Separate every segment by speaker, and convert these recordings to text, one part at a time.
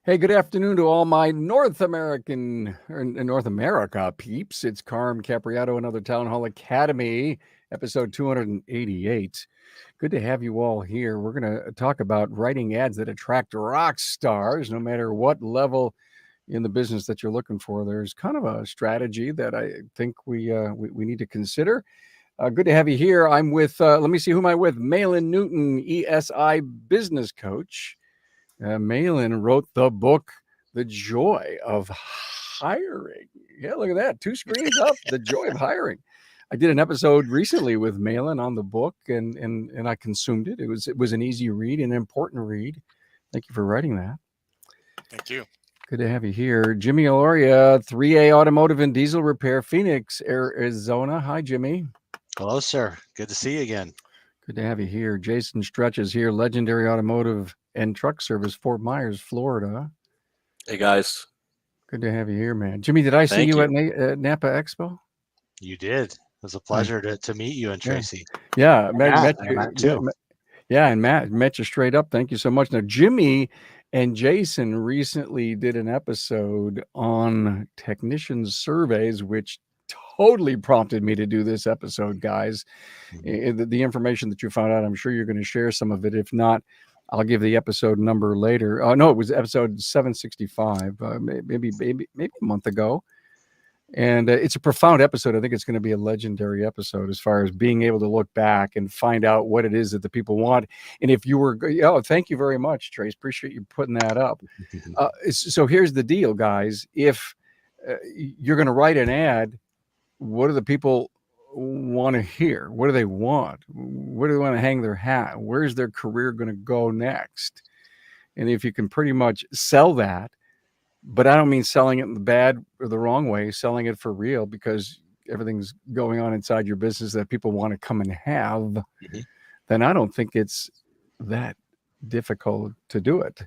Speaker 1: Hey, good afternoon to all my North America peeps. It's Carm Capriato, another Town Hall Academy, episode 288. Good to have you all here. We're going to talk about writing ads that attract rock stars, no matter what level in the business that you're looking for. There's kind of a strategy that I think we need to consider. Good to have you here. I'm with, let me see who am I with? Malin Newton, ESI business coach. Malin wrote the book, The Joy of Hiring. Yeah, look at that. 2 screens up, The Joy of Hiring. I did an episode recently with Malin on the book, and I consumed it. It was an easy read, an important read. Thank you for writing that.
Speaker 2: Thank you.
Speaker 1: Good to have you here. Jimmy Aloria, 3A Automotive and Diesel Repair, Phoenix, Arizona. Hi, Jimmy.
Speaker 3: Hello, sir. Good to see you again.
Speaker 1: Good to have you here. Jason Stretch is here, Legendary Automotive and Truck Service, Fort Myers, Florida.
Speaker 4: Hey, guys.
Speaker 1: Good to have you here, man. Jimmy, did I see
Speaker 4: Thank
Speaker 1: you
Speaker 4: you.
Speaker 1: at Napa Expo?
Speaker 3: You did. It was a pleasure to meet you and Tracy.
Speaker 1: Yeah, met
Speaker 3: too.
Speaker 1: and Matt met you straight up. Thank you so much. Now, Jimmy and Jason recently did an episode on technician surveys, which totally prompted me to do this episode, guys. The information that you found out, I'm sure you're going to share some of it. If not, I'll give the episode number later. No, it was episode 765, maybe a month ago. And it's a profound episode. I think it's going to be a legendary episode as far as being able to look back and find out what it is that the people want. And if you were, thank you very much, Trace. Appreciate you putting that up. So here's the deal, guys. If you're going to write an ad, what do the people want to hear? What do they want? Where do they want to hang their hat? Where's their career going to go next? And if you can pretty much sell that, but I don't mean selling it in the bad or the wrong way, selling it for real, because everything's going on inside your business that people want to come and have, then I don't think it's that difficult to do it.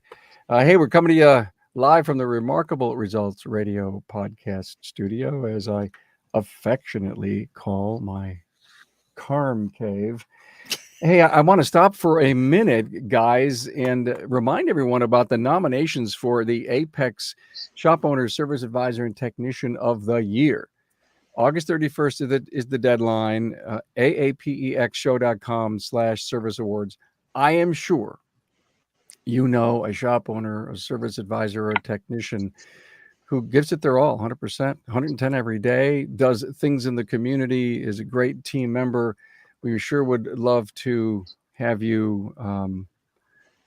Speaker 1: Hey, we're coming to you live from the Remarkable Results Radio podcast studio, as I affectionately call my Carm Cave. Hey, I want to stop for a minute, guys, and remind everyone about the nominations for the Apex Shop Owner Service Advisor and Technician of the Year. August 31st is the deadline. aapexshow.com/service awards. I am sure you know a shop owner, a service advisor, or a technician who gives it their all, 100%, 110 every day, does things in the community, is a great team member. We sure would love to have you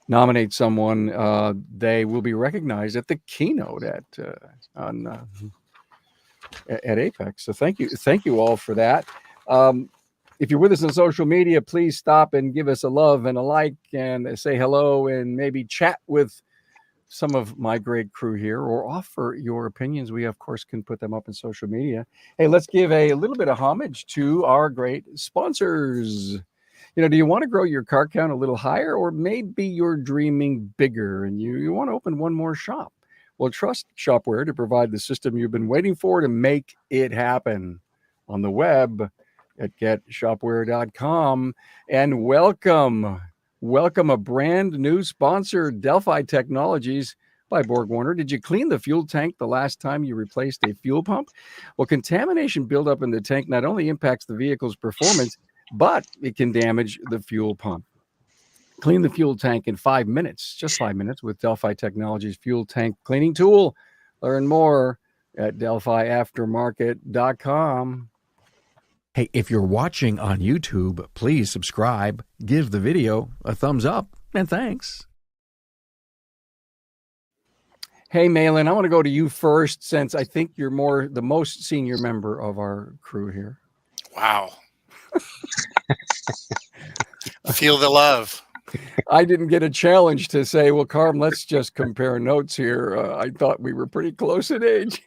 Speaker 1: nominate someone. They will be recognized at the keynote at Apex. So thank you all for that. If you're with us on social media, please stop and give us a love and a like and say hello and maybe chat with some of my great crew here, or offer your opinions. We, of course, can put them up in social media. Hey, let's give a little bit of homage to our great sponsors. Do you want to grow your car count a little higher, or maybe you're dreaming bigger and you want to open one more shop? Well, trust Shopware to provide the system you've been waiting for to make it happen on the web at getshopware.com. And welcome a brand new sponsor, Delphi Technologies by Borg Warner. Did you clean the fuel tank the last time you replaced a fuel pump? Well, contamination buildup in the tank not only impacts the vehicle's performance, but it can damage the fuel pump. Clean the fuel tank in 5 minutes, just 5 minutes, with Delphi Technologies fuel tank cleaning tool. Learn more at delphiaftermarket.com. Hey, if you're watching on YouTube, please subscribe, give the video a thumbs up, and thanks. Hey, Malin, I want to go to you first, since I think you're the most senior member of our crew here.
Speaker 2: Wow. Feel the love.
Speaker 1: I didn't get a challenge to say, well, Carm, let's just compare notes here. I thought we were pretty close in age.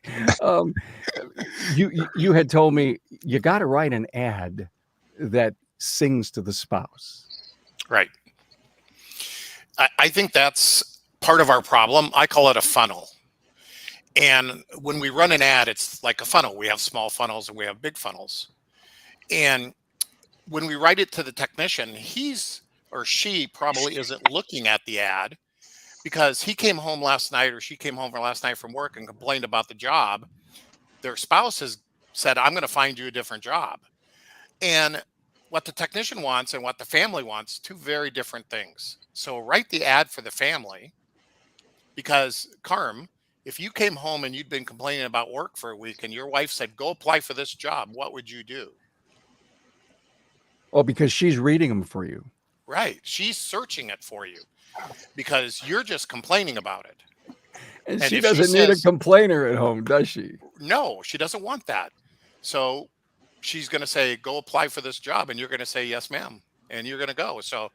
Speaker 1: You had told me you got to write an ad that sings to the spouse.
Speaker 2: Right. I think that's part of our problem. I call it a funnel. And when we run an ad, it's like a funnel. We have small funnels and we have big funnels. And when we write it to the technician, he's or she probably isn't looking at the ad, because he came home last night or she came home last night from work and complained about the job. Their spouse has said, I'm going to find you a different job. And what the technician wants and what the family wants, two very different things. So write the ad for the family, because Carm, if you came home and you'd been complaining about work for a week and your wife said, go apply for this job, what would you do?
Speaker 1: Oh, because she's reading them for you.
Speaker 2: Right. She's searching it for you because you're just complaining about it.
Speaker 1: And
Speaker 2: And
Speaker 1: she
Speaker 2: if she
Speaker 1: doesn't need a
Speaker 2: says-
Speaker 1: complainer at home, does she?
Speaker 2: No, she doesn't want that. So she's going to say, go apply for this job. And you're going to say, yes, ma'am. And you're going to go. So,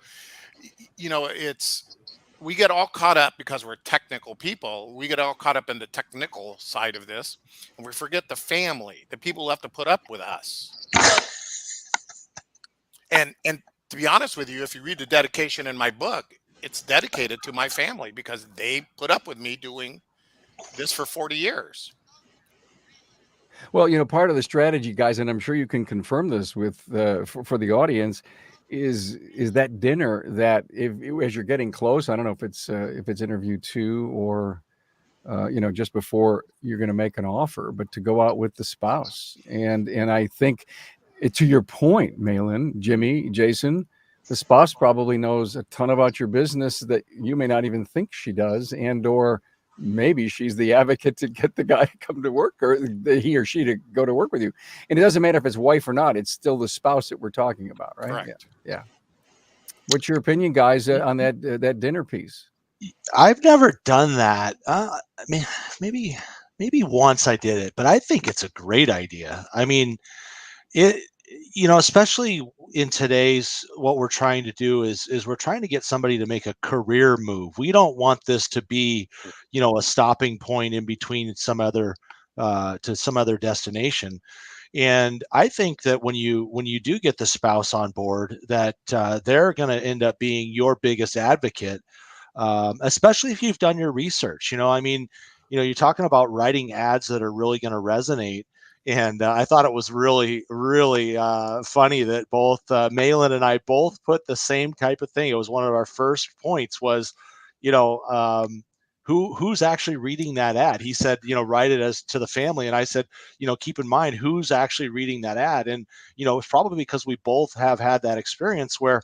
Speaker 2: we get all caught up because we're technical people. We get all caught up in the technical side of this, and we forget the family, the people who have to put up with us. And to be honest with you, if you read the dedication in my book, it's dedicated to my family because they put up with me doing this for 40 years.
Speaker 1: Well, part of the strategy, guys, and I'm sure you can confirm this with for the audience, is that dinner that if as you're getting close, I don't know if it's interview 2 or just before you're going to make an offer, but to go out with the spouse. And I think to your point, Malin, Jimmy, Jason, the spouse probably knows a ton about your business that you may not even think she does, and or maybe she's the advocate to get the guy to come to work, or he or she to go to work with you. And it doesn't matter if it's wife or not, it's still the spouse that we're talking about, right?
Speaker 2: Correct.
Speaker 1: Yeah. What's your opinion, guys, on that dinner piece?
Speaker 3: I've never done that. I mean, maybe once I did it, but I think it's a great idea. I mean, especially in today's, what we're trying to do is we're trying to get somebody to make a career move. We don't want this to be, a stopping point in between some other to some other destination. And I think that when you do get the spouse on board, that they're going to end up being your biggest advocate, especially if you've done your research. I mean, you're talking about writing ads that are really going to resonate. And I thought it was really, really funny that both Malin and I both put the same type of thing. It was one of our first points was, who's actually reading that ad? He said, write it as to the family. And I said, keep in mind who's actually reading that ad. And, it's probably because we both have had that experience where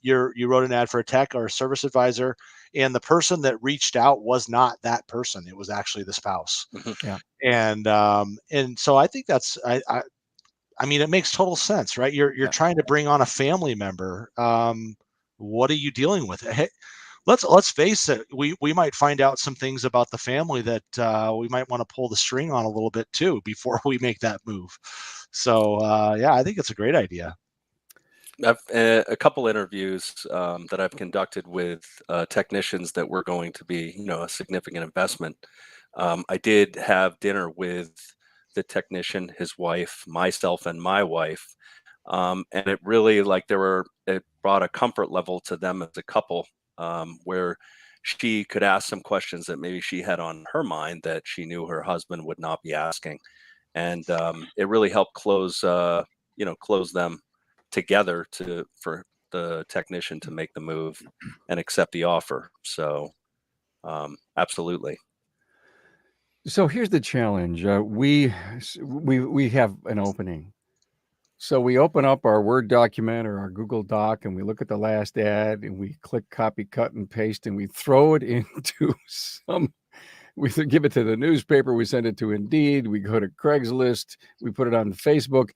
Speaker 3: you wrote an ad for a tech or a service advisor, and the person that reached out was not that person. It was actually the spouse.
Speaker 1: Yeah.
Speaker 3: And so I think that's, I mean, it makes total sense, right? You're trying to bring on a family member. What are you dealing with? Hey, let's face it. We might find out some things about the family that we might want to pull the string on a little bit too before we make that move. So yeah, I think it's a great idea.
Speaker 4: I've a couple interviews that I've conducted with technicians that were going to be, a significant investment. I did have dinner with the technician, his wife, myself, and my wife, and it really it brought a comfort level to them as a couple, where she could ask some questions that maybe she had on her mind that she knew her husband would not be asking, and it really helped close them together for the technician to make the move and accept the offer. So absolutely.
Speaker 1: So here's the challenge. We have an opening. So we open up our Word document or our Google Doc and we look at the last ad and we click copy, cut, and paste, and we throw it into we give it to the newspaper, we send it to Indeed, we go to Craigslist, we put it on Facebook,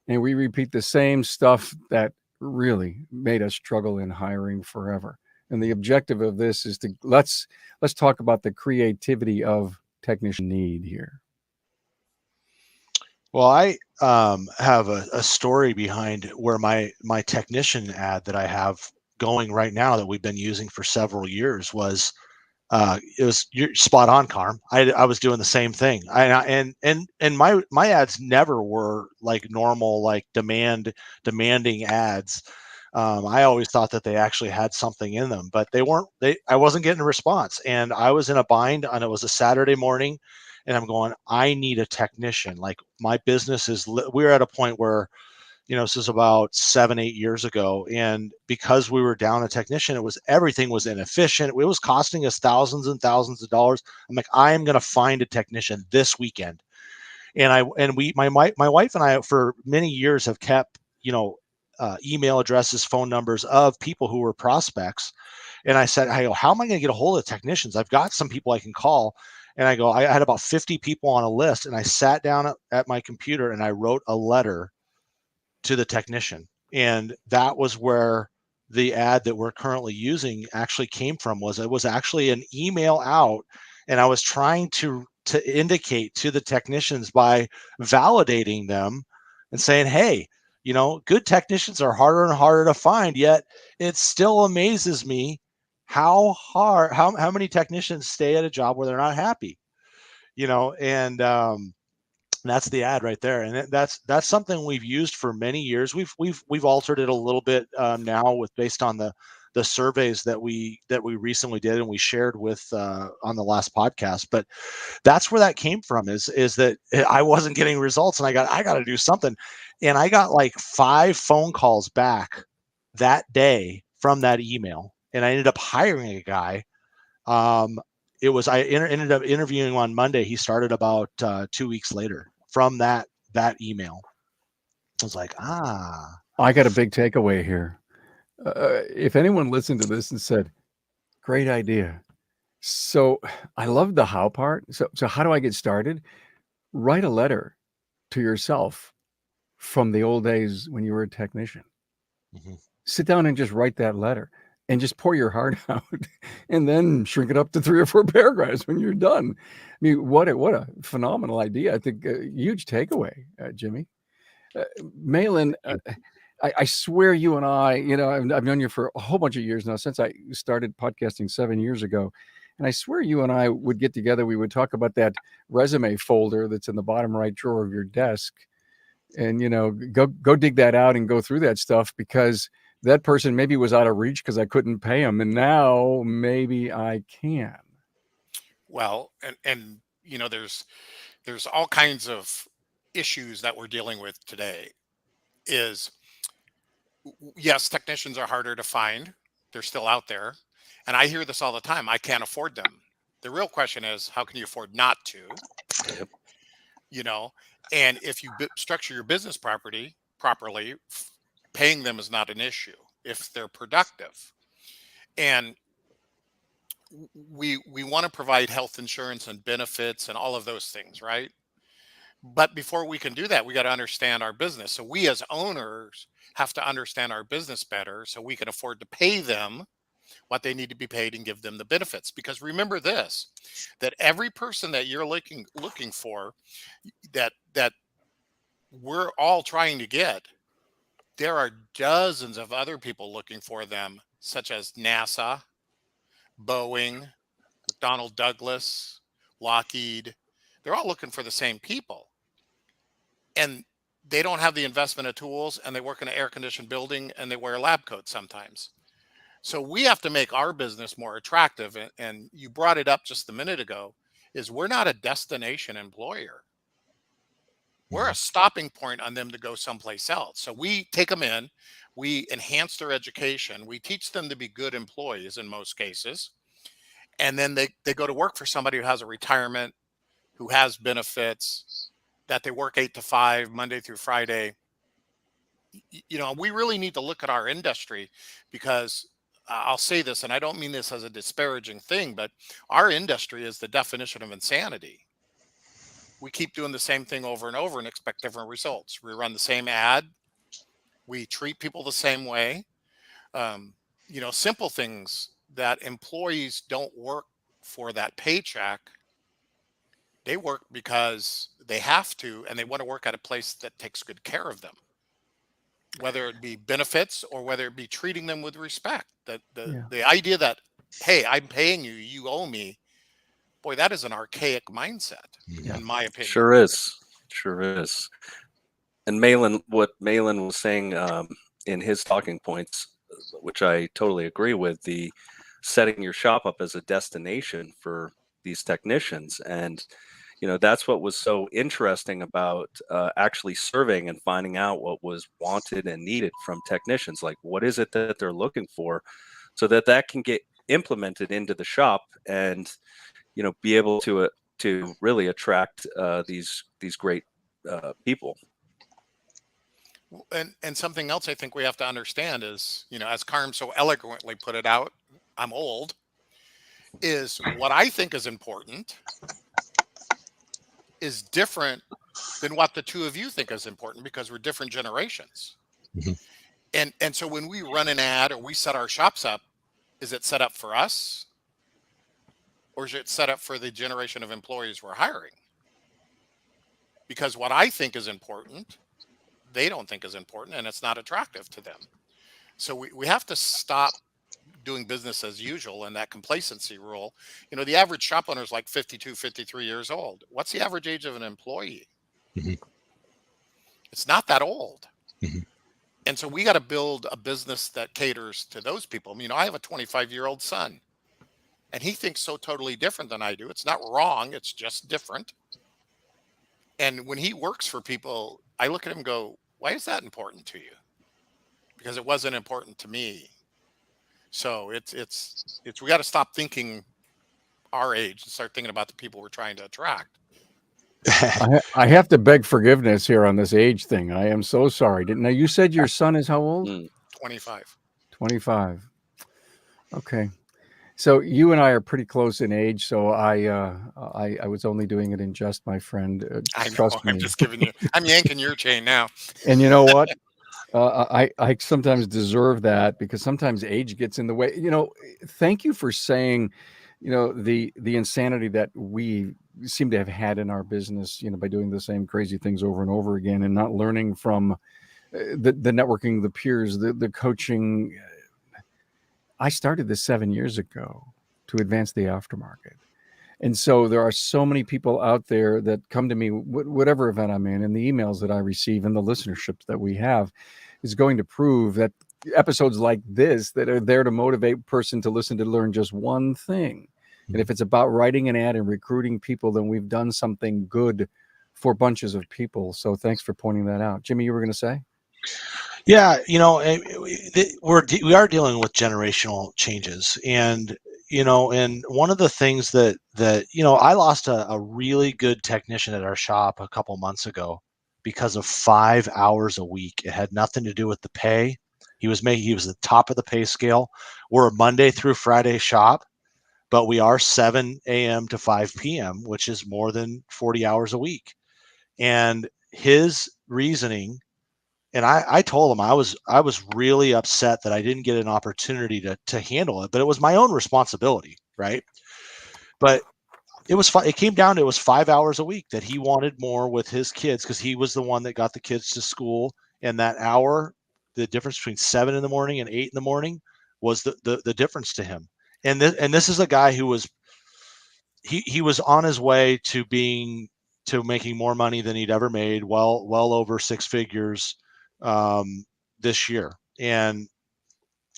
Speaker 1: and we repeat the same stuff that really made us struggle in hiring forever. And the objective of this is to let's talk about the creativity of technician need here.
Speaker 3: Well, I have a story behind where my technician ad that I have going right now that we've been using for several years was you're spot on, Carm. I was doing the same thing. And my ads never were like normal, like demanding ads. I always thought that they actually had something in them, but they weren't. I wasn't getting a response, and I was in a bind. And it was a Saturday morning, and I'm going, I need a technician. Like my business is. We're at a point where, This is about 7-8 years ago. And because we were down a technician, everything was inefficient. It was costing us thousands and thousands of dollars. I'm like, I am going to find a technician this weekend. And my wife and I for many years have kept, email addresses, phone numbers of people who were prospects. And I said, how am I going to get a hold of technicians? I've got some people I can call. And I had about 50 people on a list, and I sat down at my computer and I wrote a letter to the technician. And that was where the ad that we're currently using actually came from. It was actually an email out, and I was trying to indicate to the technicians by validating them and saying, hey, good technicians are harder and harder to find, yet it still amazes me how many technicians stay at a job where they're not happy, and that's the ad right there. And that's something we've used for many years. We've altered it a little bit now based on the surveys that we recently did and we shared with on the last podcast. But that's where that came from, is that I wasn't getting results, and I got to do something. And I got like 5 phone calls back that day from that email, and I ended up hiring a guy. I ended up interviewing him on Monday. He started about 2 weeks later from that email. I was like,
Speaker 1: I got a big takeaway here. If anyone listened to this and said, great idea. So I love the how part. So how do I get started? Write a letter to yourself from the old days when you were a technician.
Speaker 3: Mm-hmm.
Speaker 1: Sit down and just write that letter and just pour your heart out, and then shrink it up to 3 or 4 paragraphs when you're done. I mean, what a phenomenal idea. I think a huge takeaway, Jimmy. Malin, I swear you and I, I've known you for a whole bunch of years now, since I started podcasting 7 years ago. And I swear you and I would get together. We would talk about that resume folder that's in the bottom right drawer of your desk, and, go dig that out and go through that stuff, because that person maybe was out of reach because I couldn't pay them. And now maybe I can.
Speaker 2: Well, and there's all kinds of issues that we're dealing with today. Yes, technicians are harder to find. They're still out there. And I hear this all the time. I can't afford them. The real question is, how can you afford not to?
Speaker 4: Yep.
Speaker 2: And if you structure your business properly, paying them is not an issue if they're productive. And we want to provide health insurance and benefits and all of those things, right? But before we can do that, we got to understand our business. So we as owners have to understand our business better so we can afford to pay them what they need to be paid and give them the benefits. Because remember this, that every person that you're looking for, that we're all trying to get, there are dozens of other people looking for them, such as NASA, Boeing, McDonnell Douglas, Lockheed. They're all looking for the same people. And they don't have the investment of tools, and they work in an air-conditioned building, and they wear a lab coat sometimes. So we have to make our business more attractive. And you brought it up just a minute ago, is we're not a destination employer. We're a stopping point on them to go someplace else. So we take them in, we enhance their education, we teach them to be good employees in most cases. And then they go to work for somebody who has a retirement, who has benefits, that they work 8 to 5, Monday through Friday. We really need to look at our industry, because I'll say this, and I don't mean this as a disparaging thing, but our industry is the definition of insanity. We keep doing the same thing over and over and expect different results. We run the same ad. We treat people the same way. Simple things that employees don't work for that paycheck. They work because they have to, and they want to work at a place that takes good care of them, whether it be benefits or whether it be treating them with respect. The idea that, hey, I'm paying you, you owe me, boy, that is an archaic mindset, in my opinion.
Speaker 4: Sure is. And what Malin was saying in his talking points, which I totally agree with, the setting your shop up as a destination for these technicians. And that's what was so interesting about actually surveying and finding out what was wanted and needed from technicians. Like, what is it that they're looking for, so that can get implemented into the shop, and be able to really attract these great people.
Speaker 2: And something else I think we have to understand is, as Carm so eloquently put it out, I'm old, is what I think is important is different than what the two of you think is important, because we're different generations.
Speaker 3: Mhm.
Speaker 2: And so when we run an ad or we set our shops up, is it set up for us, or is it set up for the generation of employees we're hiring? Because what I think is important, they don't think is important, and it's not attractive to them. So we have to stop doing business as usual and that complacency rule. The average shop owner is like 52, 53 years old. What's the average age of an employee?
Speaker 3: Mhm.
Speaker 2: It's not that old.
Speaker 3: Mhm.
Speaker 2: And so we got to build a business that caters to those people. I have a 25-year-old son, and he thinks so totally different than I do. It's not wrong, it's just different. And when he works for people, I look at him and go, why is that important to you? Because it wasn't important to me. So it's we got to stop thinking our age and start thinking about the people we're trying to attract.
Speaker 1: I have to beg forgiveness here on this age thing. I am so sorry. Now, you said your son is how old?
Speaker 2: 25.
Speaker 1: 25. Okay. So you and I are pretty close in age. So I was only doing it in jest, my friend.
Speaker 2: I know.
Speaker 1: Trust
Speaker 2: I'm
Speaker 1: me.
Speaker 2: just giving you. I'm yanking your chain now.
Speaker 1: And you know what? I sometimes deserve that, because sometimes age gets in the way. Thank you for saying, the insanity that we seem to have had in our business, by doing the same crazy things over and over again and not learning from the networking, the peers, the coaching. I started this 7 years ago to advance the aftermarket. And so there are so many people out there that come to me, whatever event I'm in, and the emails that I receive and the listenerships that we have is going to prove that episodes like this that are there to motivate a person to listen, to learn just one thing. And if it's about writing an ad and recruiting people, then we've done something good for bunches of people. So thanks for pointing that out. Jimmy, you were going to say?
Speaker 3: Yeah, we are dealing with generational changes, and and one of the things that I lost a really good technician at our shop a couple months ago because of 5 hours a week. It had nothing to do with the pay. He was the top of the pay scale. We're a Monday through Friday shop, but we are 7 a.m. to 5 p.m., which is more than 40 hours a week. And his reasoning, and I told him I was really upset that I didn't get an opportunity to handle it, but it was my own responsibility, right? But it came down to, it was 5 hours a week that he wanted more with his kids, because he was the one that got the kids to school, and that hour, the difference between 7 in the morning and 8 in the morning, was the difference to him. And this is a guy who was he was on his way to making more money than he'd ever made, well over 6 figures this year, and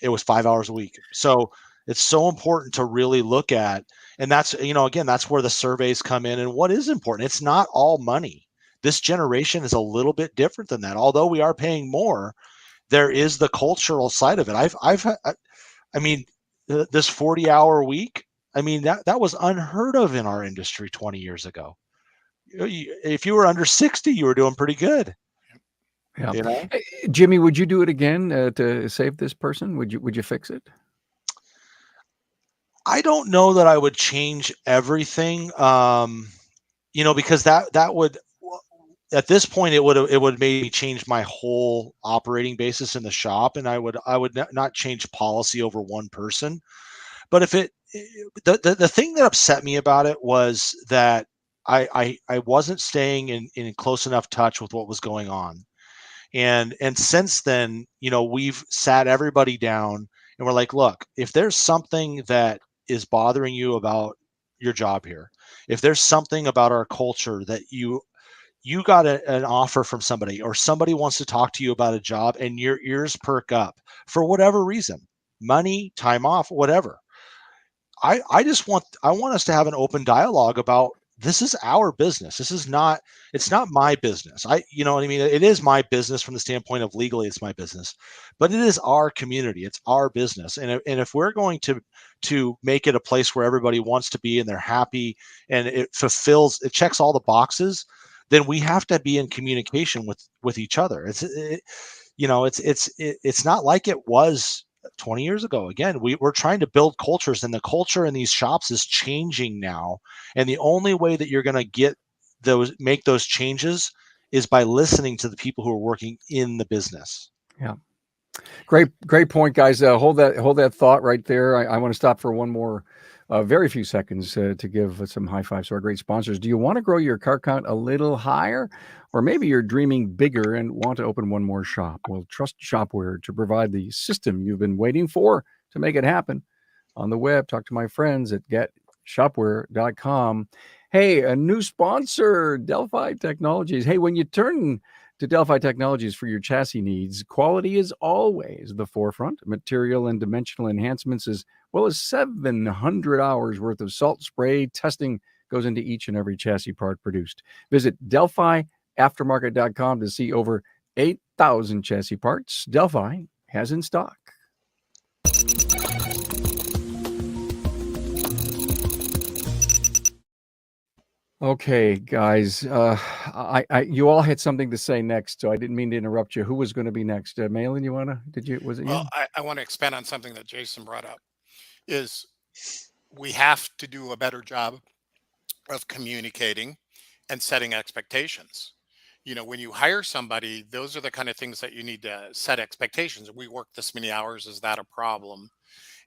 Speaker 3: it was 5 hours a week. So it's so important to really look at, and that's again, that's where the surveys come in. And what is important, it's not all money. This generation is a little bit different than that. Although we are paying more, there is the cultural side of it. I mean, this 40-hour week, I mean, that was unheard of in our industry 20 years ago. If you were under 60, you were doing pretty good.
Speaker 1: Yeah.
Speaker 3: Hey,
Speaker 1: Jimmy, would you do it again to save this person? Would you fix it?
Speaker 3: I don't know that I would change everything, because that would, at this point, it would maybe change my whole operating basis in the shop, and I would not change policy over one person. But if the thing that upset me about it was that I wasn't staying in close enough touch with what was going on. And since then, we've sat everybody down and we're like, look, if there's something that is bothering you about your job here, if there's something about our culture that you got an offer from somebody, or somebody wants to talk to you about a job and your ears perk up for whatever reason, money, time off, whatever, I want us to have an open dialogue about this is our business. It's not my business. You know what I mean? It is my business from the standpoint of legally, it's my business, but it is our community. It's our business. And if we're going to make it a place where everybody wants to be and they're happy and it checks all the boxes, then we have to be in communication with each other. It's not like it was 20 years ago. Again, we're trying to build cultures, and the culture in these shops is changing now. And the only way that you're going to make those changes is by listening to the people who are working in the business.
Speaker 1: Yeah. Great point, guys. Hold that thought right there. I want to stop for one more, very few seconds to give some high fives to our great sponsors. Do you want to grow your car count a little higher? Or maybe you're dreaming bigger and want to open one more shop. Well, trust Shopware to provide the system you've been waiting for to make it happen. On the web, talk to my friends at getshopware.com. Hey, a new sponsor, Delphi Technologies. Hey, when you turn to Delphi Technologies for your chassis needs, quality is always the forefront. Material and dimensional enhancements, as well as 700 hours worth of salt spray testing, goes into each and every chassis part produced. Visit DelphiAftermarket.com to see over 8,000 chassis parts Delphi has in stock. Okay, guys, you all had something to say next, so I didn't mean to interrupt you. Who was going to be next? Malin, was it you?
Speaker 2: Well, I want to expand on something that Jason brought up, is we have to do a better job of communicating and setting expectations. When you hire somebody, those are the kind of things that you need to set expectations. We work this many hours. Is that a problem?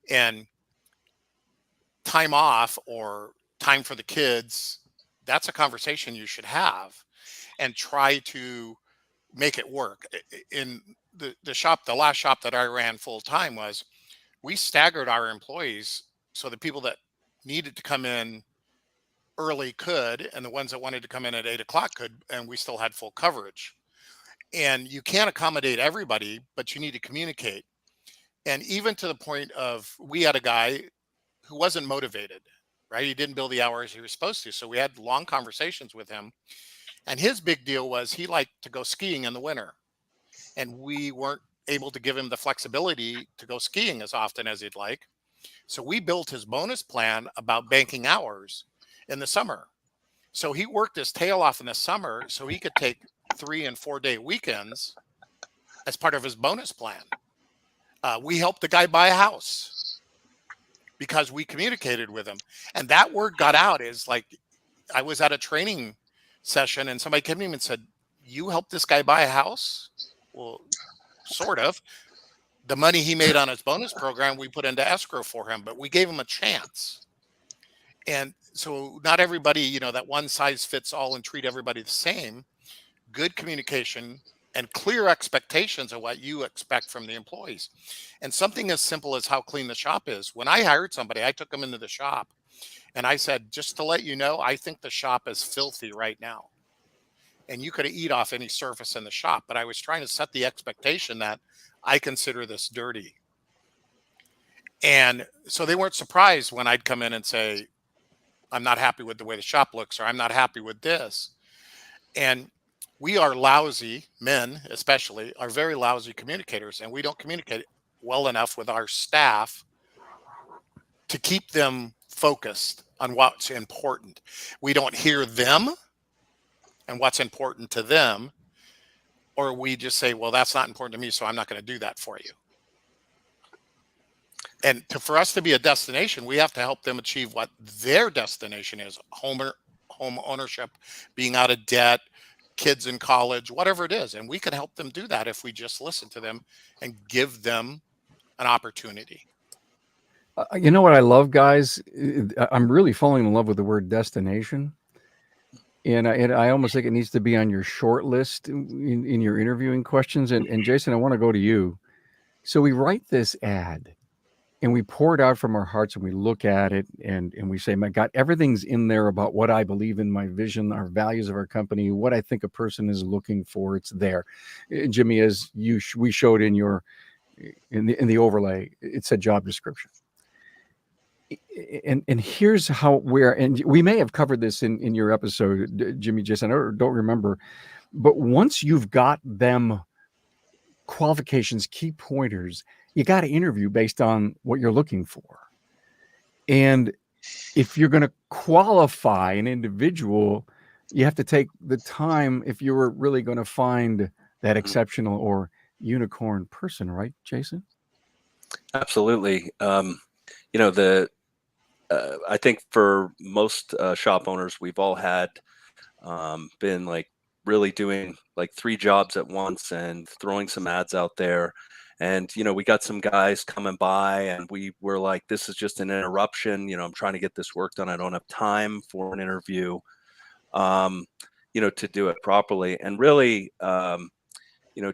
Speaker 2: And time off or time for the kids, that's a conversation you should have and try to make it work. In the shop, the last shop that I ran full time, we staggered our employees so the people that needed to come in early could, and the ones that wanted to come in at 8 o'clock could, and we still had full coverage. And you can't accommodate everybody, but you need to communicate. And even to the point of, we had a guy who wasn't motivated, right? He didn't bill the hours he was supposed to. So we had long conversations with him. And his big deal was he liked to go skiing in the winter. And we weren't able to give him the flexibility to go skiing as often as he'd like. So we built his bonus plan about banking hours in the summer. So he worked his tail off in the summer so he could take 3 and 4 day weekends as part of his bonus plan. We helped the guy buy a house because we communicated with him. And that word got out. Is like, I was at a training session and somebody came to me and said, "You helped this guy buy a house?" Well, sort of. The money he made on his bonus program, we put into escrow for him, but we gave him a chance. And so not everybody, that one size fits all and treat everybody the same. Good communication and clear expectations of what you expect from the employees. And something as simple as how clean the shop is. When I hired somebody, I took them into the shop and I said, "Just to let you know, I think the shop is filthy right now. And you could eat off any surface in the shop." But I was trying to set the expectation that I consider this dirty. And so they weren't surprised when I'd come in and say, "I'm not happy with the way the shop looks," or "I'm not happy with this." And we are lousy, men especially, are very lousy communicators, and we don't communicate well enough with our staff to keep them focused on what's important. We don't hear them and what's important to them, or we just say, "Well, that's not important to me, so I'm not going to do that for you." And for us to be a destination, we have to help them achieve what their destination is: home ownership, being out of debt, kids in college, whatever it is. And we can help them do that if we just listen to them and give them an opportunity.
Speaker 1: You know what I love, guys? I'm really falling in love with the word destination. And I almost think it needs to be on your short list in your interviewing questions. And Jason, I want to go to you. So we write this ad and we pour it out from our hearts and we look at it and we say, "My God, everything's in there about what I believe in, my vision, our values of our company, what I think a person is looking for." It's there. Jimmy, as we showed in the overlay, it said job description. and here's how and we may have covered this in your episode, Jimmy, Jason, I don't remember, but once you've got them qualifications, key pointers, you got to interview based on what you're looking for. And if you're going to qualify an individual, you have to take the time if you were really going to find that exceptional or unicorn person, right, Jason?
Speaker 4: Absolutely. I think for most shop owners, we've all had been like really doing like 3 jobs at once and throwing some ads out there. And, we got some guys coming by and we were like, this is just an interruption. I'm trying to get this work done. I don't have time for an interview, to do it properly. And really,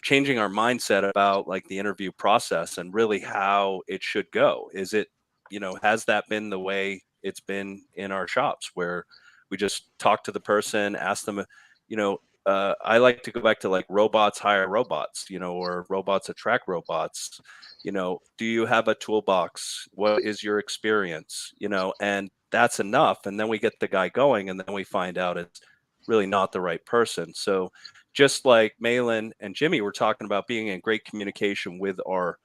Speaker 4: changing our mindset about like the interview process and really how it should go. Is it, has that been the way it's been in our shops where we just talk to the person, ask them, I like to go back to like robots hire robots, or robots attract robots. Do you have a toolbox? What is your experience? And that's enough. And then we get the guy going and then we find out it's really not the right person. So just like Malin and Jimmy were talking about being in great communication with our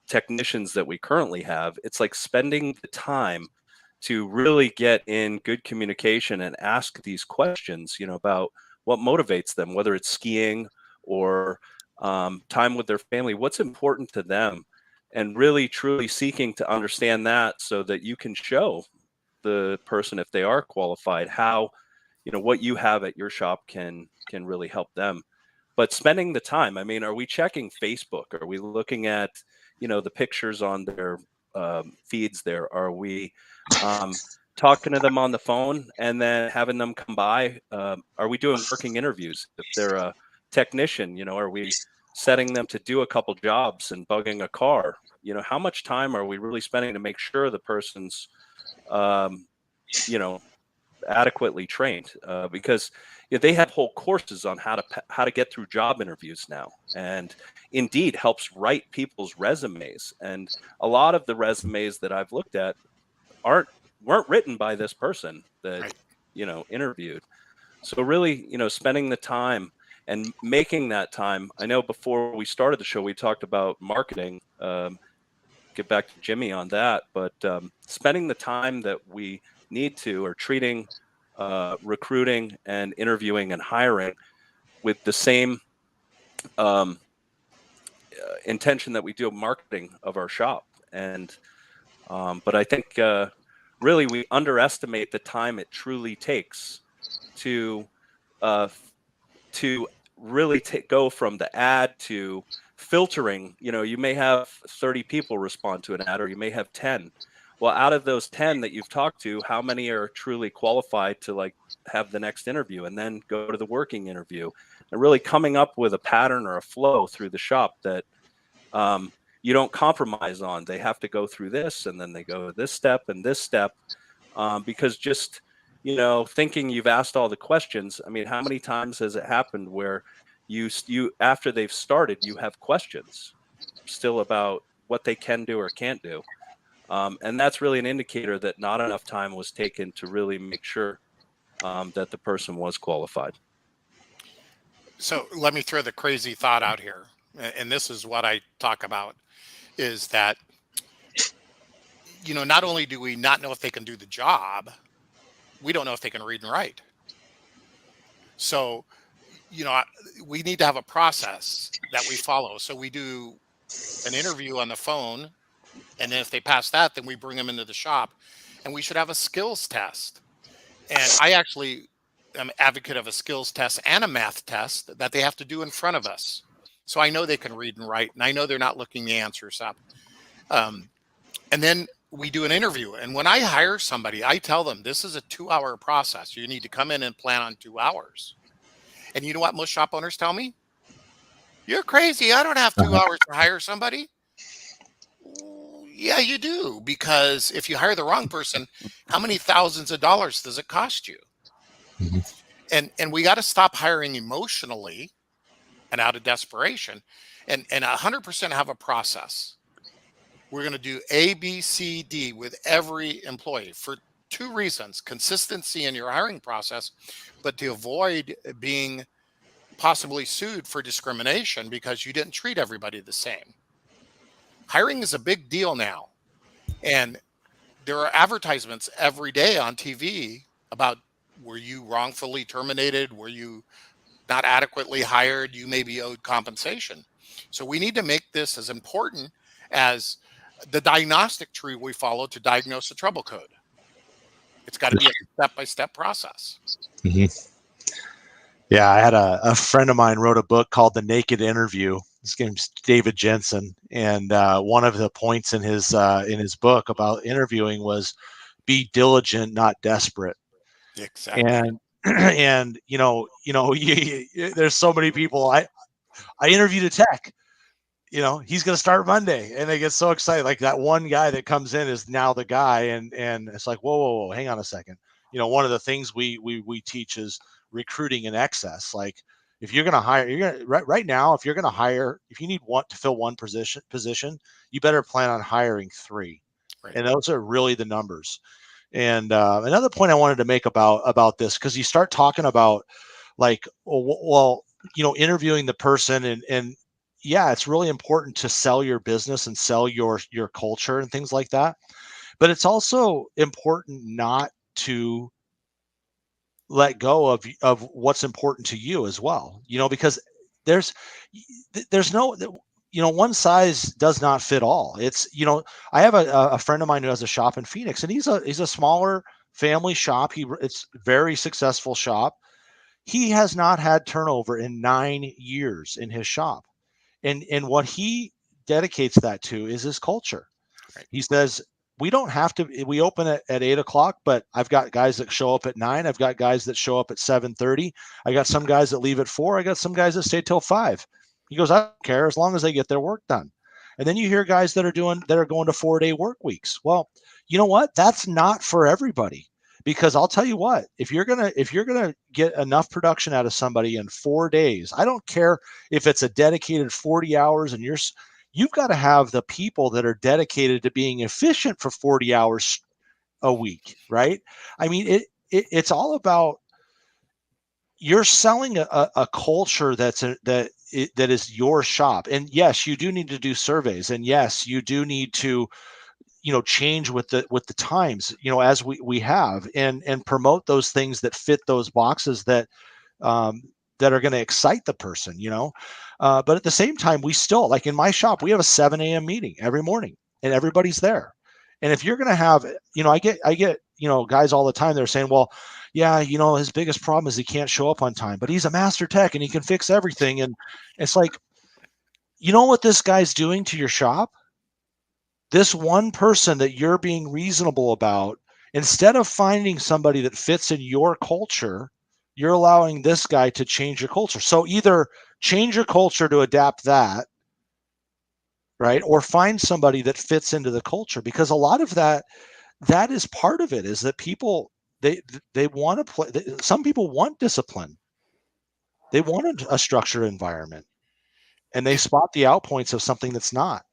Speaker 4: technicians that we currently have, it's like spending the time to really get in good communication and ask these questions, about what motivates them, whether it's skiing or time with their family, what's important to them, and really truly seeking to understand that so that you can show the person, if they are qualified, how, what you have at your shop can really help them. But spending the time, I mean, are we checking Facebook? Are we looking at, the pictures on their feeds there? Are we talking to them on the phone and then having them come by? Are we doing working interviews? If they're a technician, are we setting them to do a couple jobs and bugging a car? How much time are we really spending to make sure the person's, adequately trained? Because they have whole courses on how to get through job interviews now, and Indeed helps write people's resumes. And a lot of the resumes that I've looked at weren't written by this person that
Speaker 2: Right.
Speaker 4: Interviewed. So really, spending the time and making that time. I know before we started the show, we talked about marketing. Get back to Jimmy on that, but spending the time that we need to, or treating recruiting and interviewing and hiring with the same intention that we do marketing of our shop. And but I think really we underestimate the time it truly takes to really go from the ad to filtering. You may have 30 people respond to an ad, or you may have 10. Well, out of those 10 that you've talked to, how many are truly qualified to like have the next interview and then go to the working interview, and really coming up with a pattern or a flow through the shop that you don't compromise on. They have to go through this, and then they go this step and this step, because just thinking you've asked all the questions. I mean, how many times has it happened where you after they've started, you have questions still about what they can do or can't do? And that's really an indicator that not enough time was taken to really make sure that the person was qualified.
Speaker 2: So let me throw the crazy thought out here. And this is what I talk about, is that, not only do we not know if they can do the job, we don't know if they can read and write. So, we need to have a process that we follow. So we do an interview on the phone, and then if they pass that, then we bring them into the shop, and we should have a skills test. And I actually am an advocate of a skills test and a math test that they have to do in front of us. So I know they can read and write, and I know they're not looking the answers up. And then we do an interview. And when I hire somebody, I tell them this is a 2-hour process. You need to come in and plan on 2 hours. And you know what most shop owners tell me? You're crazy. I don't have 2 hours to hire somebody. Yeah, you do. Because if you hire the wrong person, how many thousands of dollars does it cost you? Mm-hmm. And we got to stop hiring emotionally and out of desperation, and 100% have a process We're going to do A, B, C, D with every employee for 2 reasons: consistency in your hiring process, but to avoid being possibly sued for discrimination because you didn't treat everybody the same. Hiring is a big deal now. And there are advertisements every day on TV about, were you wrongfully terminated? Were you not adequately hired? You may be owed compensation. So we need to make this as important as the diagnostic tree we follow to diagnose a trouble code. It's got to be a step-by-step process.
Speaker 3: Mhm. Yeah, I had a friend of mine wrote a book called The Naked Interview. His name's David Jensen, and one of the points in his book about interviewing was be diligent, not desperate.
Speaker 2: Exactly.
Speaker 3: And and there's so many people. I interviewed a tech. He's going to start Monday, and they get so excited. Like that one guy that comes in is now the guy, and it's like, whoa, hang on a second. One of the things we teach is recruiting in excess. Like if you're going to hire, you're going to right now, if you're going to hire, if you need to fill one position, you better plan on hiring 3,
Speaker 2: Right.
Speaker 3: and those are really the numbers. And another point I wanted to make about this, because you start talking about like, well, interviewing the person, and yeah, it's really important to sell your business and sell your culture and things like that. But it's also important not to let go of what's important to you as well, because there's no, one size does not fit all. It's, I have a friend of mine who has a shop in Phoenix, and he's a smaller family shop. It's very successful shop. He has not had turnover in 9 years in his shop. And what he dedicates that to is his culture.
Speaker 2: Right.
Speaker 3: He says, we don't have to, we open at 8:00, but I've got guys that show up at 9. I've got guys that show up at 7:30. I got some guys that leave at 4. I got some guys that stay till 5. He goes, I don't care as long as they get their work done. And then you hear guys that are going to 4-day work weeks. Well, you know what? That's not for everybody. Because I'll tell you what, if you're gonna get enough production out of somebody in 4 days, I don't care if it's a dedicated 40 hours, and you've got to have the people that are dedicated to being efficient for 40 hours a week, right? I mean, it's all about, you're selling a culture that is your shop. And yes, you do need to do surveys, and yes, you do need to change with the times, as we have, and promote those things that fit those boxes that are going to excite the person, but at the same time, we still, like in my shop, we have a 7 a.m. meeting every morning, and everybody's there. And if you're going to have, I get guys all the time, they're saying, well, yeah, his biggest problem is he can't show up on time, but he's a master tech and he can fix everything. And it's like, what this guy's doing to your shop? This one person that you're being reasonable about, instead of finding somebody that fits in your culture, you're allowing this guy to change your culture. So either change your culture to adapt that, right? Or find somebody that fits into the culture, because a lot of that is part of it, is that people, they want to play. Some people want discipline. They want a structured environment, and they spot the outpoints of something that's not.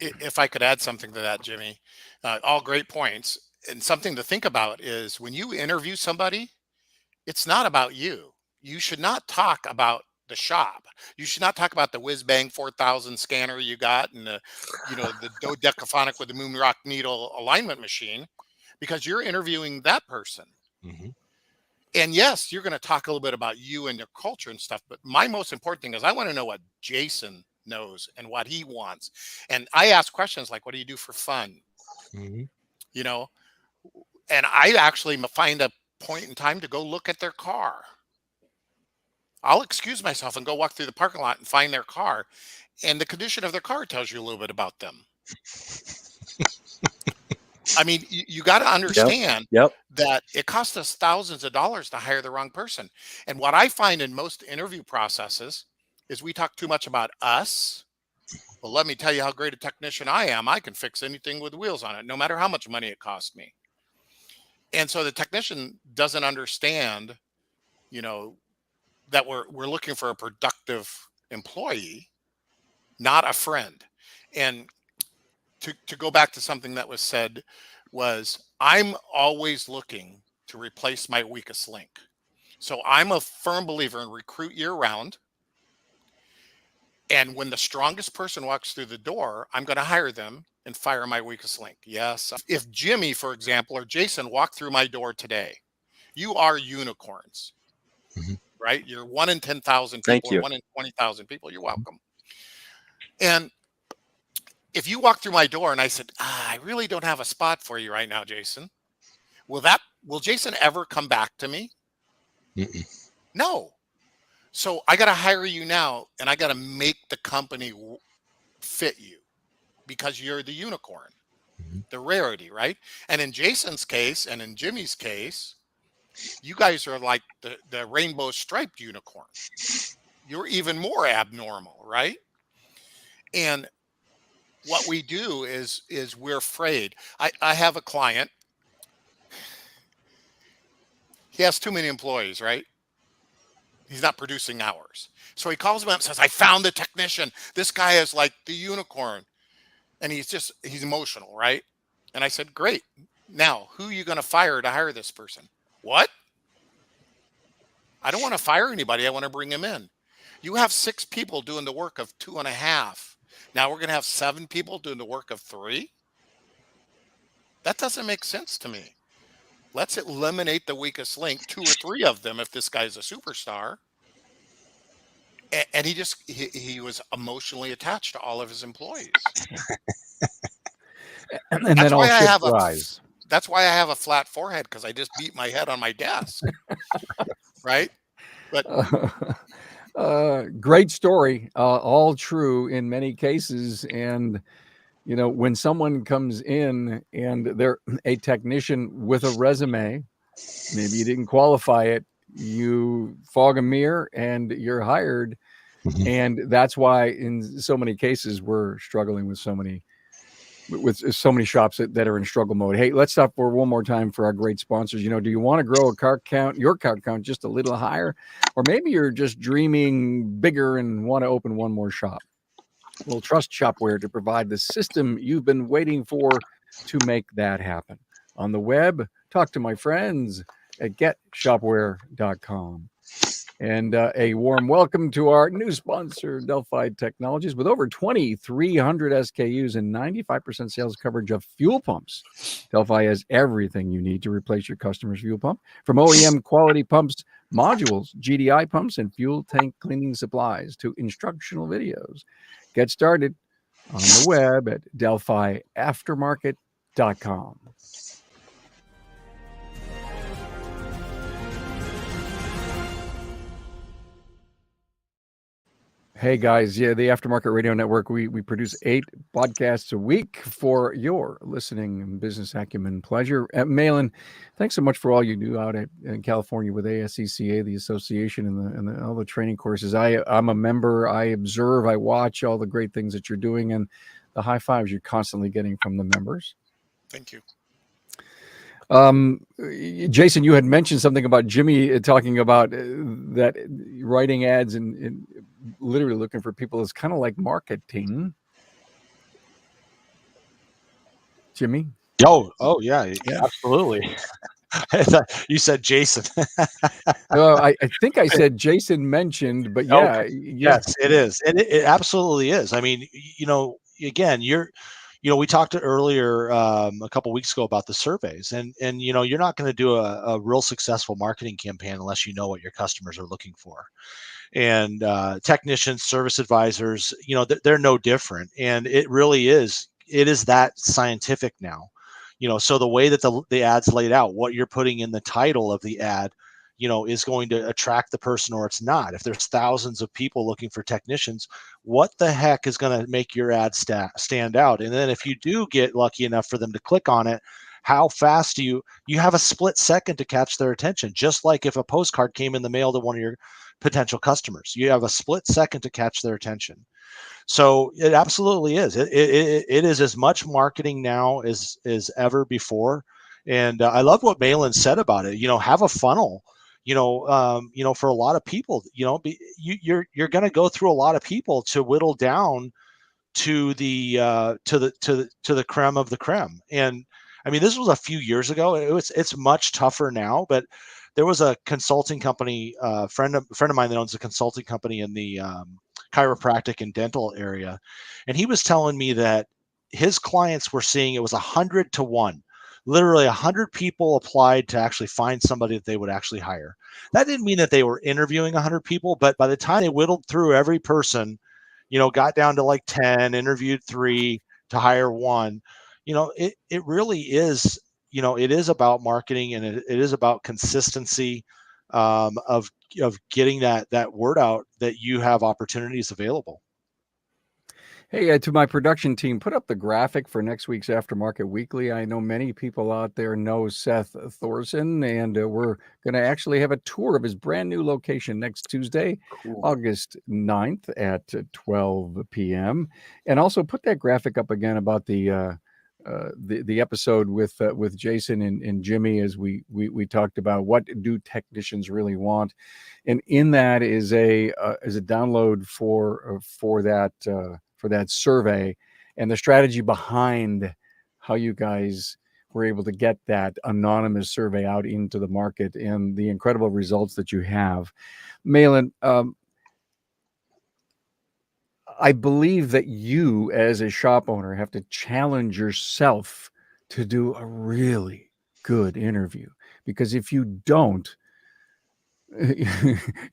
Speaker 2: If I could add something to that, Jimmy, all great points. And something to think about is when you interview somebody, it's not about you. You should not talk about the shop. You should not talk about the whiz bang 4000 scanner you got, and the dodecaphonic with the moon rock needle alignment machine, because you're interviewing that person.
Speaker 3: Mm-hmm.
Speaker 2: And yes, you're going to talk a little bit about you and your culture and stuff. But my most important thing is I want to know what Jason knows and what he wants. And I ask questions like, what do you do for fun?
Speaker 3: Mm-hmm.
Speaker 2: And I actually find a point in time to go look at their car. I'll excuse myself and go walk through the parking lot and find their car. And the condition of their car tells you a little bit about them. I mean, you got to understand that it costs us thousands of dollars to hire the wrong person. And what I find in most interview processes is we talk too much about us. Well, let me tell you how great a technician I am. I can fix anything with wheels on it, no matter how much money it costs me. And so the technician doesn't understand, that we're looking for a productive employee, not a friend. And to go back to something that was said, was I'm always looking to replace my weakest link. So I'm a firm believer in recruit year round. And when the strongest person walks through the door, I'm going to hire them and fire my weakest link. Yes. If Jimmy, for example, or Jason walked through my door today, you are unicorns, right? You're 1 in 10,000
Speaker 4: Thank
Speaker 2: people, or
Speaker 4: you.
Speaker 2: 1 in 20,000 people. You're welcome. And if you walk through my door and I said, I really don't have a spot for you right now, Jason, will Jason ever come back to me? No. So I got to hire you now, and I got to make the company fit you because you're the unicorn, the rarity, right? And in Jason's case and in Jimmy's case, you guys are like the rainbow striped unicorn. You're even more abnormal, right? And what we do is we're afraid. I have a client. He has too many employees, right? He's not producing hours. So he calls me up and says, I found the technician. This guy is like the unicorn. And he's emotional, right? And I said, great. Now, who are you going to fire to hire this person? What? I don't want to fire anybody. I want to bring him in. You have 6 people doing the work of 2.5. Now we're going to have 7 people doing the work of 3. That doesn't make sense to me. Let's eliminate the weakest link, 2 or 3 of them if this guy's a superstar. And he was emotionally attached to all of his employees.
Speaker 1: And then all ships rise.
Speaker 2: That's why I have a flat forehead, because I just beat my head on my desk. Right? But
Speaker 1: great story, all true in many cases. And you know, when someone comes in and they're a technician with a resume, maybe you didn't qualify it, you fog a mirror and you're hired. And that's why in so many cases we're struggling with so many shops that are in struggle mode. Hey, let's stop for one more time for our great sponsors. You know, do you want to grow your cart count just a little higher? Or maybe you're just dreaming bigger and want to open one more shop. Well, trust Shopware to provide the system you've been waiting for to make that happen. On the web, talk to my friends at getshopware.com. And a warm welcome to our new sponsor, Delphi Technologies, with over 2,300 SKUs and 95% sales coverage of fuel pumps. Delphi has everything you need to replace your customer's fuel pump, from OEM quality pumps, modules, GDI pumps, and fuel tank cleaning supplies to instructional videos. Get started on the web at delphiaftermarket.com. Hey guys, yeah, the Aftermarket Radio Network, we produce 8 podcasts a week for your listening and business acumen pleasure. Malin, thanks so much for all you do out in California with ASCCA, the association, and all the training courses. I'm a member. I observe, I watch all the great things that you're doing, and the high fives you're constantly getting from the members.
Speaker 2: Thank you.
Speaker 1: Jason, you had mentioned something about Jimmy talking about that writing ads and literally looking for people is kind of like marketing. Jimmy?
Speaker 3: Oh yeah, absolutely. You said Jason.
Speaker 1: I think I said Jason mentioned, but yeah.
Speaker 3: Okay. Yes, it is. And it absolutely is. I mean, you know, again, we talked earlier a couple of weeks ago about the surveys, and you know, you're not going to do a real successful marketing campaign unless you know what your customers are looking for. And technicians, service advisors, you know, they're no different. And it really is. It is that scientific now. You know, so the way that the ad's laid out, what you're putting in the title of the ad, you know, is going to attract the person or it's not. If there's thousands of people looking for technicians, what the heck is going to make your ad stand out? And then if you do get lucky enough for them to click on it, how fast do you have a split second to catch their attention? Just like if a postcard came in the mail to one of your potential customers, you have a split second to catch their attention. So it absolutely is. It is as much marketing now as ever before. And I love what Malin said about it. You know, have a funnel. You know, for a lot of people, you know, you're going to go through a lot of people to whittle down, to the creme of the creme. And I mean, this was a few years ago. It's much tougher now, but there was a consulting company, friend of mine that owns a consulting company in the chiropractic and dental area, and he was telling me that his clients were seeing it was 100 to 1. Literally 100 people applied to actually find somebody that they would actually hire. That didn't mean that they were interviewing 100 people, but by the time they whittled through every person, got down to like 10, interviewed 3 to hire 1. It really is, it is about marketing, and it is about consistency of getting that word out that you have opportunities available.
Speaker 1: Hey, to my production team, put up the graphic for next week's Aftermarket Weekly. I know many people out there know Seth Thorson, and we're going to actually have a tour of his brand new location next Tuesday,
Speaker 4: Cool.
Speaker 1: August 9th at 12 p.m. And also put that graphic up again about the episode with Jason and Jimmy, as we talked about what do technicians really want, and in that is a download for that survey and the strategy behind how you guys were able to get that anonymous survey out into the market and the incredible results that you have. Malin, I believe that you, as a shop owner, have to challenge yourself to do a really good interview, because if you don't,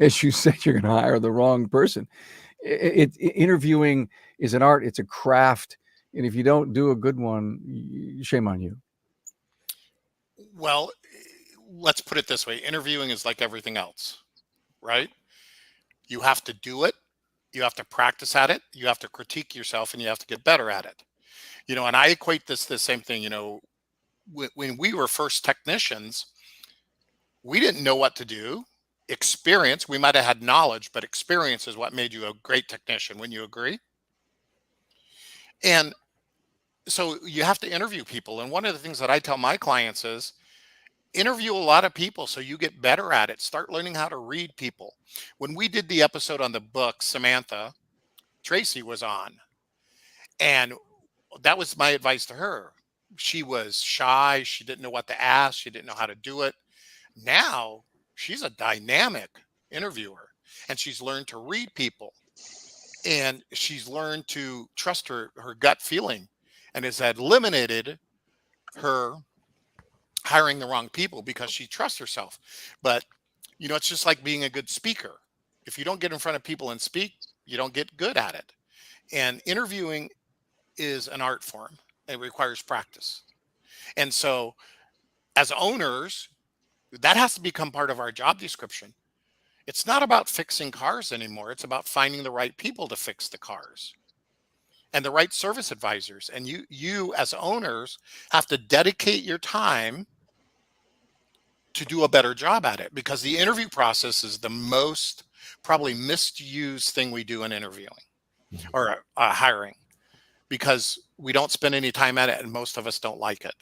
Speaker 1: as you said, you're going to hire the wrong person. Interviewing is an art, it's a craft, and if you don't do a good one, shame on you.
Speaker 2: Well, let's put it this way. Interviewing is like everything else, right? You have to do it. You have to practice at it. You have to critique yourself, and you have to get better at it. And I equate this the same thing. When we were first technicians, we didn't know what to do. Experience, we might have had knowledge, but experience is what made you a great technician. Wouldn't you agree? And so you have to interview people. And one of the things that I tell my clients is interview a lot of people so you get better at it. Start learning how to read people. When we did the episode on the book, Samantha, Tracy was on. And that was my advice to her. She was shy. She didn't know what to ask. She didn't know how to do it. Now she's a dynamic interviewer, and she's learned to read people, and she's learned to trust her gut feeling, and has eliminated her hiring the wrong people because she trusts herself. But it's just like being a good speaker. If you don't get in front of people and speak, you don't get good at it. And interviewing is an art form. It requires practice. And so as owners, that has to become part of our job description. It's not about fixing cars anymore. It's about finding the right people to fix the cars and the right service advisors. And you as owners have to dedicate your time to do a better job at it, because the interview process is the most probably misused thing we do in interviewing or hiring, because we don't spend any time at it, and most of us don't like it.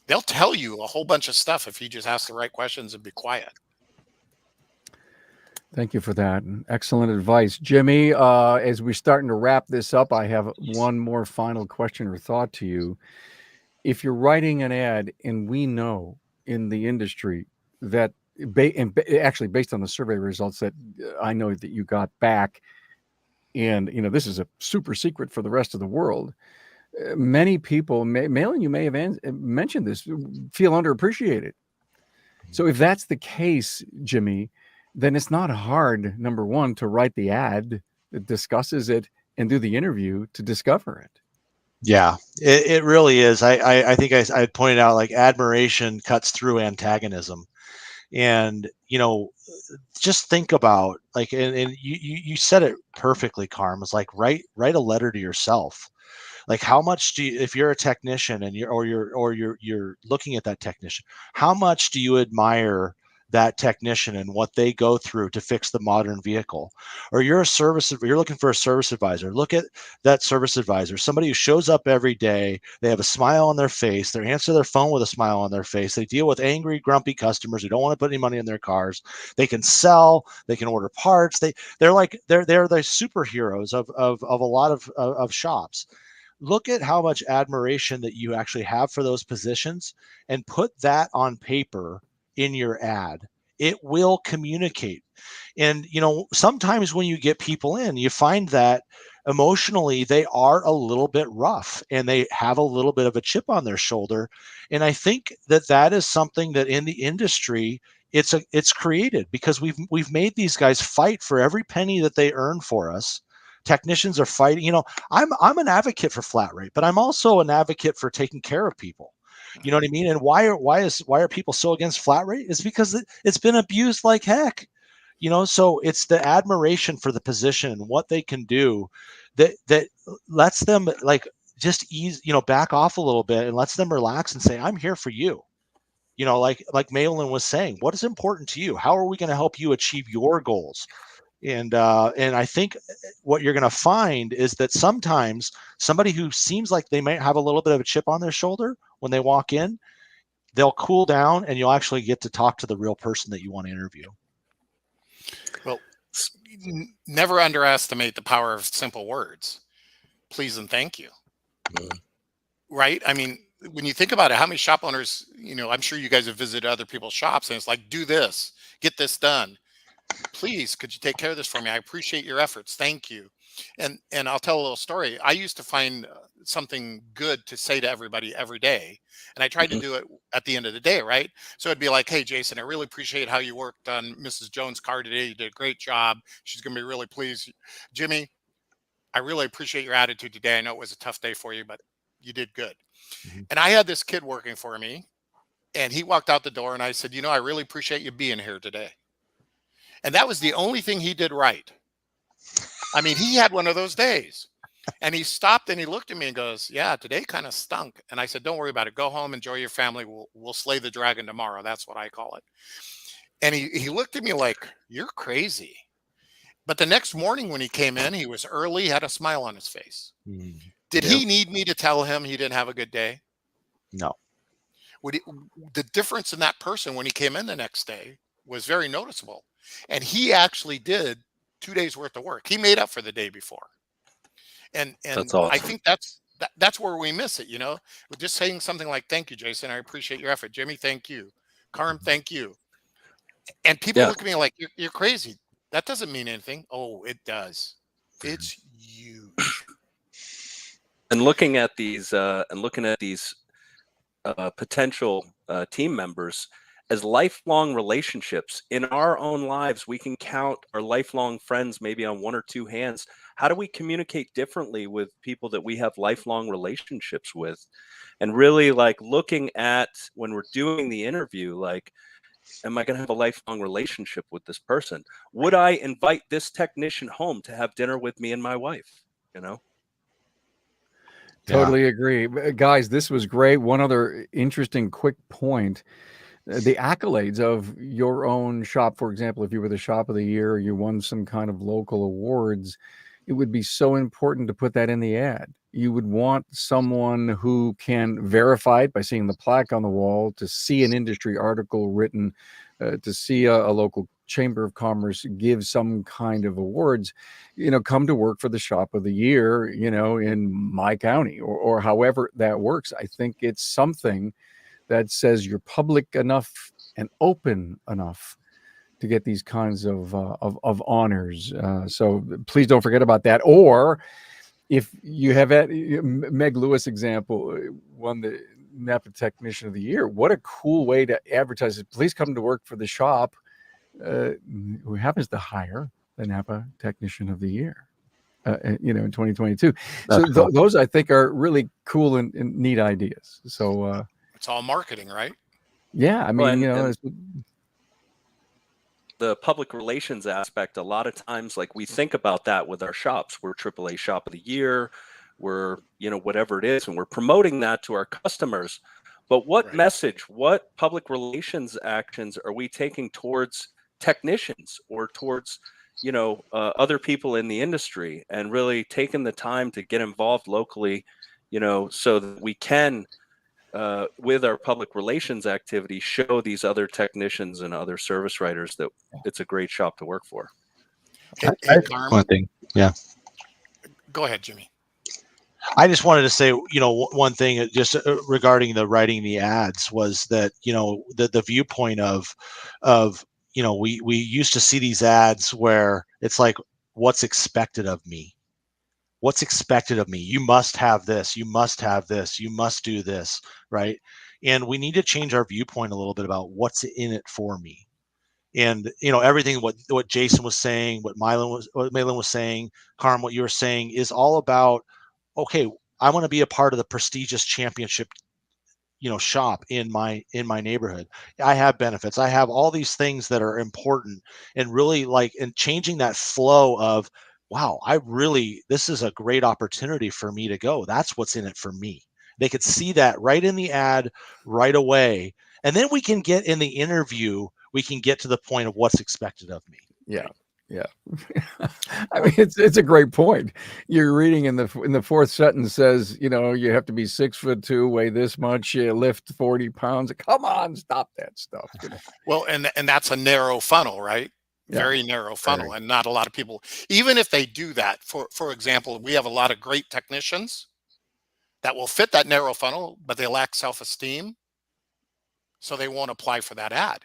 Speaker 2: They'll tell you a whole bunch of stuff if you just ask the right questions and be quiet.
Speaker 1: Thank you for that. Excellent advice. Jimmy, as we're starting to wrap this up, I have one more final question or thought to you. If you're writing an ad, and we know in the industry that, actually based on the survey results that I know that you got back, and this is a super secret for the rest of the world, many people, Malin, you may have mentioned this, feel underappreciated. So if that's the case, Jimmy, then it's not hard, number one, to write the ad that discusses it and do the interview to discover it.
Speaker 3: Yeah, it really is. I think I pointed out, like, admiration cuts through antagonism. And, just think about, like, and you said it perfectly, Carm. It's like, write a letter to yourself. Like, how much do you, if you're a technician and you're looking at that technician, how much do you admire that technician and what they go through to fix the modern vehicle. Or you're looking for a service advisor. Look at that service advisor, somebody who shows up every day. They have a smile on their face. They answer their phone with a smile on their face. They deal with angry, grumpy customers who don't want to put any money in their cars. They can sell. They can order parts. They're the superheroes of a lot of shops. Look at how much admiration that you actually have for those positions and put that on paper in your ad. It will communicate. And, sometimes when you get people in, you find that emotionally they are a little bit rough and they have a little bit of a chip on their shoulder. And I think that is something that in the industry, it's created because we've made these guys fight for every penny that they earn for us. Technicians are fighting. I'm an advocate for flat rate, but I'm also an advocate for taking care of people. You know what I mean? And why are people so against flat rate? It's because it's been abused like heck. So it's the admiration for the position and what they can do that lets them just ease, back off a little bit and lets them relax and say, I'm here for you. Like Malin was saying, what is important to you? How are we going to help you achieve your goals? And I think what you're going to find is that sometimes somebody who seems like they might have a little bit of a chip on their shoulder, when they walk in, they'll cool down and you'll actually get to talk to the real person that you want to interview.
Speaker 2: Well, never underestimate the power of simple words. Please and thank you. Right? I mean, when you think about it, how many shop owners, I'm sure you guys have visited other people's shops and it's like, do this, get this done. Please, could you take care of this for me? I appreciate your efforts. Thank you. And I'll tell a little story. I used to find something good to say to everybody every day. And I tried to do it at the end of the day, right? So it'd be like, hey, Jason, I really appreciate how you worked on Mrs. Jones' car today. You did a great job. She's going to be really pleased. Jimmy, I really appreciate your attitude today. I know it was a tough day for you, but you did good. And I had this kid working for me and he walked out the door and I said, I really appreciate you being here today. And that was the only thing he did right. I mean, he had one of those days and he stopped and he looked at me and goes, yeah, today kind of stunk. And I said, don't worry about it. Go home, enjoy your family. We'll slay the dragon tomorrow. That's what I call it. And he looked at me like, you're crazy. But the next morning when he came in, he was early, had a smile on his face. Did he need me to tell him he didn't have a good day?
Speaker 3: No.
Speaker 2: The difference in that person when he came in the next day was very noticeable. And he actually did 2 days worth of work. He made up for the day before. And
Speaker 4: that's awesome.
Speaker 2: I think that's where we miss it, with just saying something like, thank you, Jason. I appreciate your effort. Jimmy, thank you. Carm, thank you. And people look at me like, you're crazy. That doesn't mean anything. Oh, it does. It's huge.
Speaker 4: And looking at these potential team members as lifelong relationships in our own lives, we can count our lifelong friends maybe on one or two hands. How do we communicate differently with people that we have lifelong relationships with? And really looking at when we're doing the interview, am I going to have a lifelong relationship with this person? Would I invite this technician home to have dinner with me and my wife?
Speaker 1: Totally agree. Guys, this was great. One other interesting quick point. The accolades of your own shop, for example, if you were the shop of the year or you won some kind of local awards, it would be so important to put that in the ad. You would want someone who can verify it by seeing the plaque on the wall, to see an industry article written, to see a local chamber of commerce give some kind of awards, come to work for the shop of the year, in my county or however that works. I think it's something that says you're public enough and open enough to get these kinds of honors. So please don't forget about that. Or if you have Meg Lewis example, won the Napa Technician of the Year. What a cool way to advertise it. Please come to work for the shop who happens to hire the Napa Technician of the Year. In 2022. So
Speaker 3: Cool.
Speaker 1: Those I think are really cool and neat ideas. So
Speaker 2: it's all marketing, right?
Speaker 1: Yeah, I mean,
Speaker 4: the public relations aspect, a lot of times, we think about that with our shops. We're AAA Shop of the Year. We're, whatever it is, and we're promoting that to our customers. But what
Speaker 2: Right.
Speaker 4: message, what public relations actions are we taking towards technicians or towards, other people in the industry, and really taking the time to get involved locally, so that we can, with our public relations activity, show these other technicians and other service writers that it's a great shop to work for.
Speaker 2: Hey, Carm,
Speaker 3: One thing, yeah.
Speaker 2: go ahead, Jimmy.
Speaker 3: I just wanted to say, one thing just regarding the writing the ads was that, the viewpoint of, we used to see these ads where it's like, what's expected of me? What's expected of me? You must have this, you must have this, you must do this, right? And we need to change our viewpoint a little bit about what's in it for me. And everything what Jason was saying, what Malin was saying, Carm, what you were saying is all about, okay, I want to be a part of the prestigious championship, shop in my neighborhood. I have benefits. I have all these things that are important, and really and changing that flow of, wow, this is a great opportunity for me to go. That's what's in it for me. They could see that right in the ad right away. And then we can get in the interview, we can get to the point of what's expected of me.
Speaker 1: Yeah. Yeah. I mean, it's a great point. You're reading in the fourth sentence says, you have to be 6'2", weigh this much, lift 40 pounds. Come on, stop that stuff.
Speaker 2: Well, and that's a narrow funnel, right?
Speaker 1: Yeah.
Speaker 2: Very narrow funnel, and not a lot of people, even if they do that, for example, we have a lot of great technicians that will fit that narrow funnel, but they lack self-esteem, so they won't apply for that ad.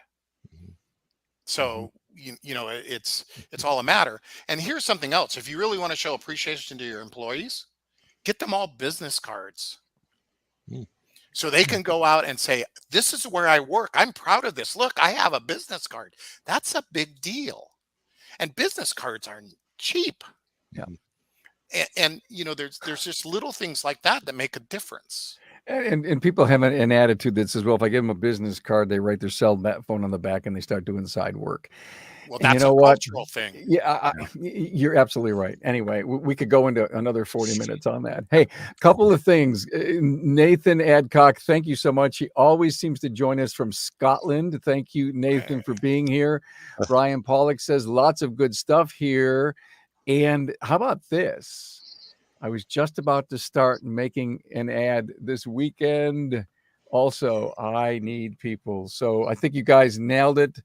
Speaker 2: So it's all a matter. And here's something else: if you really want to show appreciation to your employees, get them all business cards, so they can go out and say, "This is where I work. I'm proud of this. Look, I have a business card." That's a big deal. And business cards aren't cheap.
Speaker 1: Yeah.
Speaker 2: And there's just little things like that make a difference.
Speaker 1: And people have an attitude that says, well, if I give them a business card, they write their cell phone on the back and they start doing side work.
Speaker 2: Well,
Speaker 1: And
Speaker 2: that's a cultural thing.
Speaker 1: Yeah, you're absolutely right. Anyway, we could go into another 40 minutes on that. Hey, couple of things. Nathan Adcock, thank you so much. He always seems to join us from Scotland. Thank you, Nathan, for being here. Brian Pollock says lots of good stuff here. And how about this? I was just about to start making an ad this weekend. Also, I need people. So I think you guys nailed it.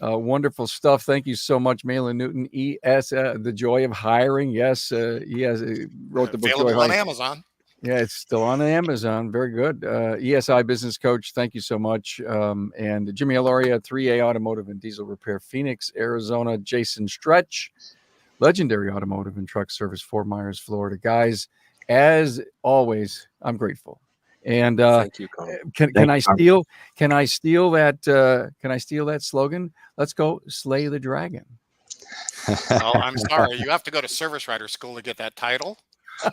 Speaker 1: Wonderful stuff. Thank you so much, Malin Newton. The Joy of Hiring. Yes, he wrote the book.
Speaker 2: Available on Amazon.
Speaker 1: Yeah, it's still on Amazon. Very good. ESI Business Coach. Thank you so much. And Jimmy Aloria, 3A Automotive and Diesel Repair, Phoenix, Arizona. Jason Stretch, Legendary Automotive and Truck Service, Fort Myers, Florida. Guys, as always, I'm grateful. And
Speaker 4: thank you, Colin.
Speaker 1: Can I steal that slogan? Let's go slay the dragon.
Speaker 2: Well, I'm sorry. You have to go to service writer school to get that title,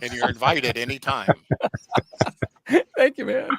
Speaker 2: and you're invited anytime.
Speaker 1: Thank you, man.